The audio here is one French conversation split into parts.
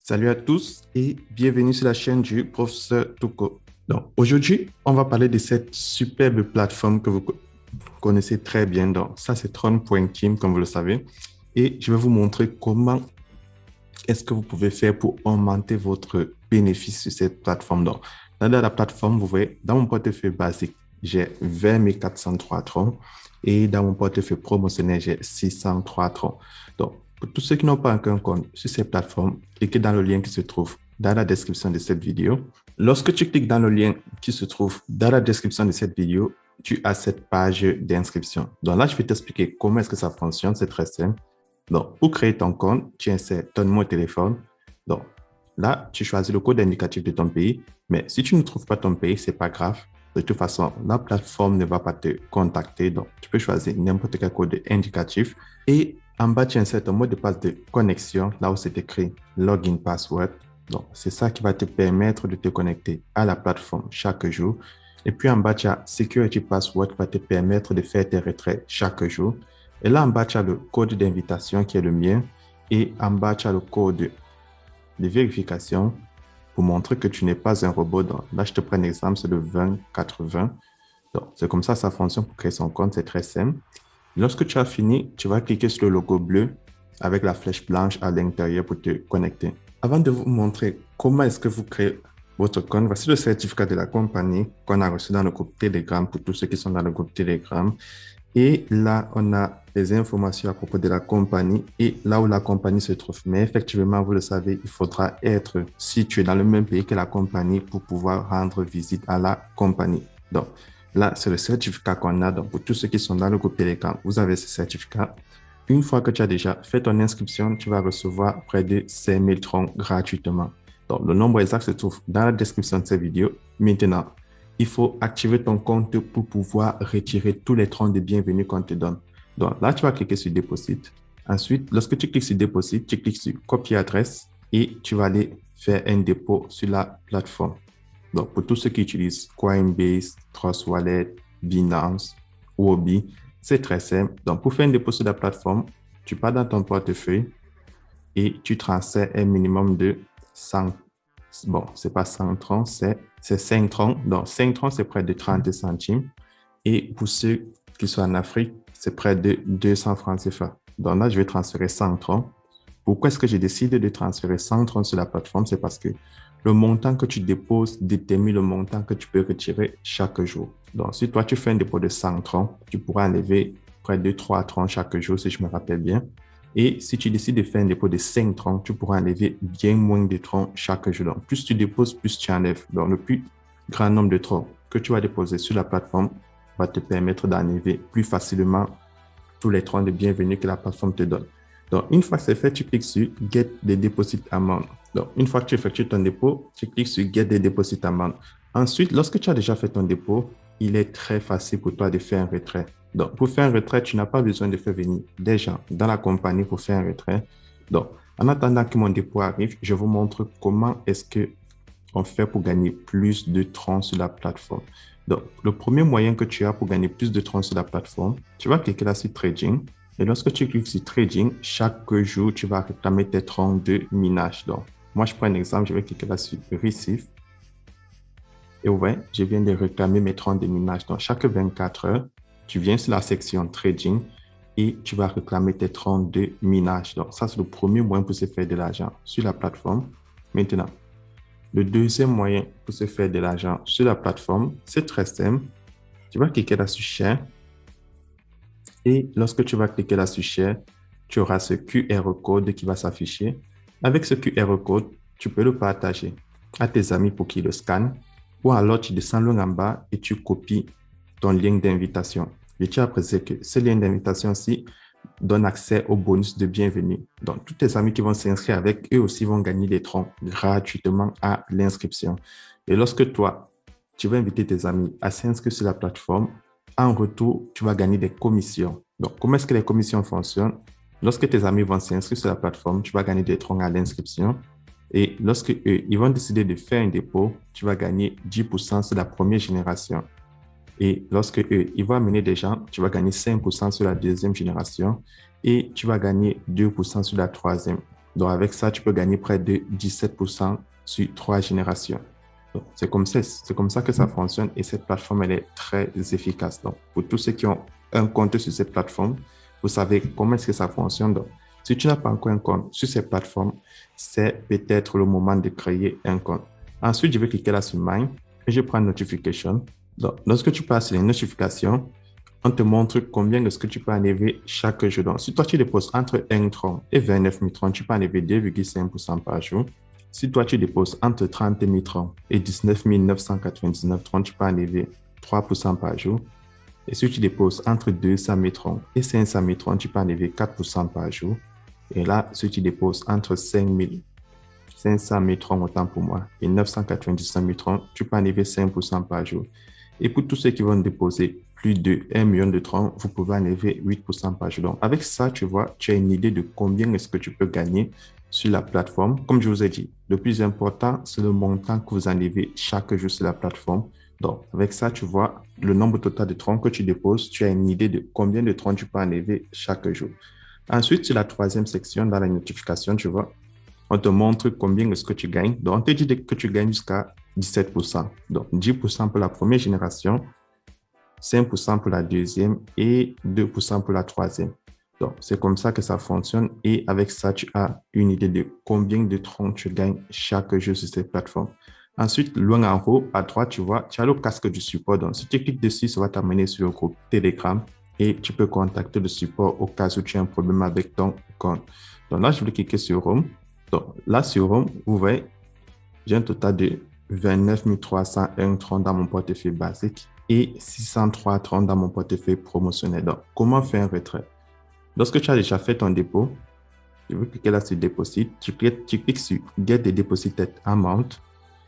Salut à tous et bienvenue sur la chaîne du professeur Touko. Donc, aujourd'hui, on va parler de cette superbe plateforme que vous connaissez très bien. Donc, ça, c'est Tron.team, comme vous le savez. Et je vais vous montrer comment est-ce que vous pouvez faire pour augmenter votre bénéfice sur cette plateforme. Donc, dans la plateforme, vous voyez, dans mon portefeuille basique, j'ai 20 403 troncs et dans mon portefeuille promotionnel, j'ai 603 troncs. Donc, pour tous ceux qui n'ont pas encore un compte sur cette plateforme, cliquez dans le lien qui se trouve dans la description de cette vidéo. Lorsque tu cliques dans le lien qui se trouve dans la description de cette vidéo, tu as cette page d'inscription. Donc là, je vais t'expliquer comment est-ce que ça fonctionne. C'est très simple. Donc, pour créer ton compte, tu insères ton numéro de téléphone. Donc, là, tu choisis le code indicatif de ton pays. Mais si tu ne trouves pas ton pays, ce n'est pas grave. De toute façon, la plateforme ne va pas te contacter. Donc, tu peux choisir n'importe quel code indicatif. Et en bas, tu insères ton mot de passe de connexion, là où c'est écrit Login Password. Donc, c'est ça qui va te permettre de te connecter à la plateforme chaque jour. Et puis en bas, tu as Security Password qui va te permettre de faire tes retraits chaque jour. Et là, en bas, tu as le code d'invitation qui est le mien. Et en bas, tu as le code de vérification pour montrer que tu n'es pas un robot. Donc, là, je te prends un exemple, c'est le 2080. Donc, c'est comme ça fonctionne pour créer son compte. C'est très simple. Lorsque tu as fini, tu vas cliquer sur le logo bleu avec la flèche blanche à l'intérieur pour te connecter. Avant de vous montrer comment est-ce que vous créez votre compte, voici le certificat de la compagnie qu'on a reçu dans le groupe Telegram pour tous ceux qui sont dans le groupe Telegram. Et là, on a les informations à propos de la compagnie et là où la compagnie se trouve. Mais effectivement, vous le savez, il faudra être situé dans le même pays que la compagnie pour pouvoir rendre visite à la compagnie. Donc, là, c'est le certificat qu'on a. Donc, pour tous ceux qui sont dans le groupe Telegram, vous avez ce certificat. Une fois que tu as déjà fait ton inscription, tu vas recevoir près de 5000 troncs gratuitement. Donc, le nombre exact se trouve dans la description de cette vidéo. Maintenant, il faut activer ton compte pour pouvoir retirer tous les troncs de bienvenue qu'on te donne. Donc, là, tu vas cliquer sur Déposit. Ensuite, lorsque tu cliques sur Déposit, tu cliques sur Copier adresse et tu vas aller faire un dépôt sur la plateforme. Donc, pour tous ceux qui utilisent Coinbase, Trust Wallet, Binance, Huobi, c'est très simple. Donc, pour faire un dépôt sur la plateforme, tu pars dans ton portefeuille et tu transfères un minimum de 100. Bon, c'est pas 100 troncs, c'est 5 troncs. Donc, 5 troncs, c'est près de 30 centimes. Et pour ceux qui sont en Afrique, c'est près de 200 francs CFA. Donc là, je vais transférer 100 troncs. Pourquoi est-ce que j'ai décidé de transférer 100 troncs sur la plateforme? C'est parce que le montant que tu déposes détermine le montant que tu peux retirer chaque jour. Donc, si toi, tu fais un dépôt de 100 troncs, tu pourras enlever près de 3 troncs chaque jour, si je me rappelle bien. Et si tu décides de faire un dépôt de 5 troncs, tu pourras enlever bien moins de troncs chaque jour. Donc, plus tu déposes, plus tu enlèves. Donc, le plus grand nombre de troncs que tu vas déposer sur la plateforme va te permettre d'enlever plus facilement tous les troncs de bienvenue que la plateforme te donne. Donc, une fois que c'est fait, tu cliques sur Get the Deposit Amount. Donc, une fois que tu effectues ton dépôt, tu cliques sur Get the Deposit Amount. Ensuite, lorsque tu as déjà fait ton dépôt, il est très facile pour toi de faire un retrait. Donc, pour faire un retrait, tu n'as pas besoin de faire venir des gens dans la compagnie pour faire un retrait. Donc, en attendant que mon dépôt arrive, je vous montre comment est-ce qu'on fait pour gagner plus de troncs sur la plateforme. Donc, le premier moyen que tu as pour gagner plus de troncs sur la plateforme, tu vas cliquer là sur Trading. Et lorsque tu cliques sur Trading, chaque jour, tu vas réclamer tes troncs de minage. Donc, moi, je prends un exemple, je vais cliquer là sur Receive. Et ouais, je viens de réclamer mes troncs de minage. Donc, chaque 24 heures, tu viens sur la section Trading et tu vas réclamer tes troncs de minage. Donc, ça, c'est le premier moyen pour se faire de l'argent sur la plateforme. Maintenant, le deuxième moyen pour se faire de l'argent sur la plateforme, c'est très simple. Tu vas cliquer là sur Share. Et lorsque tu vas cliquer là sur Share, tu auras ce QR code qui va s'afficher. Avec ce QR code, tu peux le partager à tes amis pour qu'ils le scannent. Ou alors, tu descends le en bas et tu copies ton lien d'invitation. Je tiens à préciser que ce lien d'invitation-ci donne accès au bonus de bienvenue. Donc, tous tes amis qui vont s'inscrire avec, eux aussi vont gagner des troncs gratuitement à l'inscription. Et lorsque toi, tu vas inviter tes amis à s'inscrire sur la plateforme, en retour, tu vas gagner des commissions. Donc, comment est-ce que les commissions fonctionnent? Lorsque tes amis vont s'inscrire sur la plateforme, tu vas gagner des troncs à l'inscription. Et lorsque eux, ils vont décider de faire un dépôt, tu vas gagner 10% sur la première génération. Et lorsque eux, ils vont amener des gens, tu vas gagner 5% sur la deuxième génération et tu vas gagner 2% sur la troisième. Donc, avec ça, tu peux gagner près de 17% sur 3 générations. Donc, c'est comme ça que ça fonctionne et cette plateforme, elle est très efficace. Donc, pour tous ceux qui ont un compte sur cette plateforme, vous savez comment est-ce que ça fonctionne. Donc, si tu n'as pas encore un compte sur cette plateforme, c'est peut-être le moment de créer un compte. Ensuite, je vais cliquer là sur Mine et je prends Notification. Donc, lorsque tu passes les notifications, on te montre combien est-ce que tu peux enlever chaque jour. Donc, si toi, tu déposes entre 1 tron et 29 000 trons, tu peux enlever 2,5% par jour. Si toi, tu déposes entre 30 000 trons et 19 999 trons, tu peux enlever 3% par jour. Et si tu déposes entre 200 000 trons et 500 000 trons, tu peux enlever 4% par jour. Et là, si tu déposes entre 500 000 trons, autant pour moi, et 999 000 trons, tu peux enlever 5% par jour. Et pour tous ceux qui vont déposer plus de 1 million de troncs, vous pouvez enlever 8% par jour. Donc, avec ça, tu vois, tu as une idée de combien est-ce que tu peux gagner sur la plateforme. Comme je vous ai dit, le plus important, c'est le montant que vous enlevez chaque jour sur la plateforme. Donc, avec ça, tu vois le nombre total de troncs que tu déposes. Tu as une idée de combien de troncs tu peux enlever chaque jour. Ensuite, sur la troisième section, dans la notification, tu vois, on te montre combien est-ce que tu gagnes. Donc, on te dit que tu gagnes jusqu'à 17%. Donc, 10% pour la première génération, 5% pour la deuxième et 2% pour la troisième. Donc, c'est comme ça que ça fonctionne. Et avec ça, tu as une idée de combien de troncs tu gagnes chaque jour sur cette plateforme. Ensuite, loin en haut, à droite, tu vois, tu as le casque du support. Donc, si tu cliques dessus, ça va t'amener sur le groupe Telegram et tu peux contacter le support au cas où tu as un problème avec ton compte. Donc là, je vais cliquer sur Home. Donc là, sur Home, vous voyez, j'ai un total de 29 301 troncs dans mon portefeuille basique et 603 troncs dans mon portefeuille promotionnel. Donc, comment faire un retrait? Lorsque tu as déjà fait ton dépôt, je vais cliquer là sur Deposit. Tu cliques sur Get the Deposited Amount,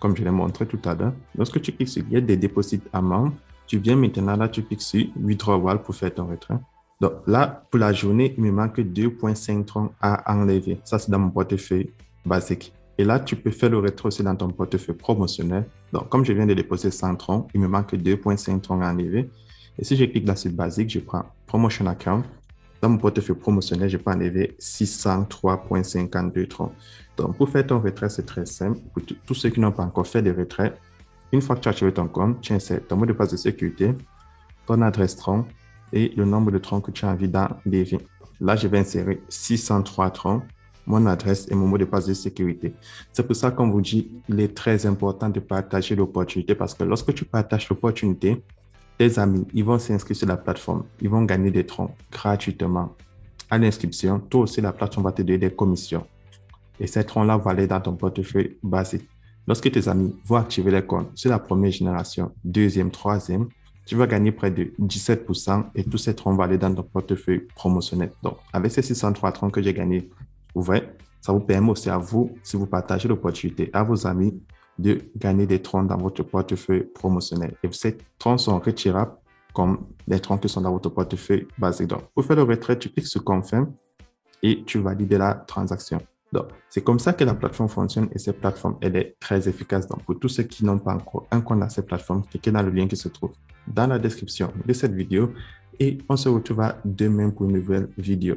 comme je l'ai montré tout à l'heure. Lorsque tu cliques sur Get the Deposit Amount, tu viens maintenant là, tu cliques sur Withdrawal pour faire ton retrait. Donc là, pour la journée, il me manque 2,5 troncs à enlever. Ça, c'est dans mon portefeuille basique. Et là, tu peux faire le retrait aussi dans ton portefeuille promotionnel. Donc, comme je viens de déposer 100 troncs, il me manque 2,5 troncs à enlever. Et si je clique là sur Basique, je prends Promotion Account. Dans mon portefeuille promotionnel, je peux enlever 603,52 troncs. Donc, pour faire ton retrait, c'est très simple. Pour tous ceux qui n'ont pas encore fait de retrait, une fois que tu as activé ton compte, tu insères ton mot de passe de sécurité, ton adresse tronc et le nombre de troncs que tu as envie d'enlever. Là, je vais insérer 603 troncs, mon adresse et mon mot de passe de sécurité. C'est pour ça qu'on vous dit qu'il est très important de partager l'opportunité parce que lorsque tu partages l'opportunité, tes amis, ils vont s'inscrire sur la plateforme. Ils vont gagner des troncs gratuitement. À l'inscription, toi aussi, la plateforme va te donner des commissions. Et ces troncs-là vont aller dans ton portefeuille basique. Lorsque tes amis vont activer les comptes sur la première génération, deuxième, troisième, tu vas gagner près de 17% et tous ces troncs vont aller dans ton portefeuille promotionnel. Donc, avec ces 603 troncs que j'ai gagnés, vous voyez, ça vous permet aussi à vous, si vous partagez l'opportunité à vos amis, de gagner des troncs dans votre portefeuille promotionnel. Et ces troncs sont retirables comme les troncs qui sont dans votre portefeuille basique. Donc, pour faire le retrait, tu cliques sur Confirm et tu valides la transaction. Donc, c'est comme ça que la plateforme fonctionne et cette plateforme, elle est très efficace. Donc, pour tous ceux qui n'ont pas encore un compte dans cette plateforme, cliquez dans le lien qui se trouve dans la description de cette vidéo et on se retrouve demain pour une nouvelle vidéo.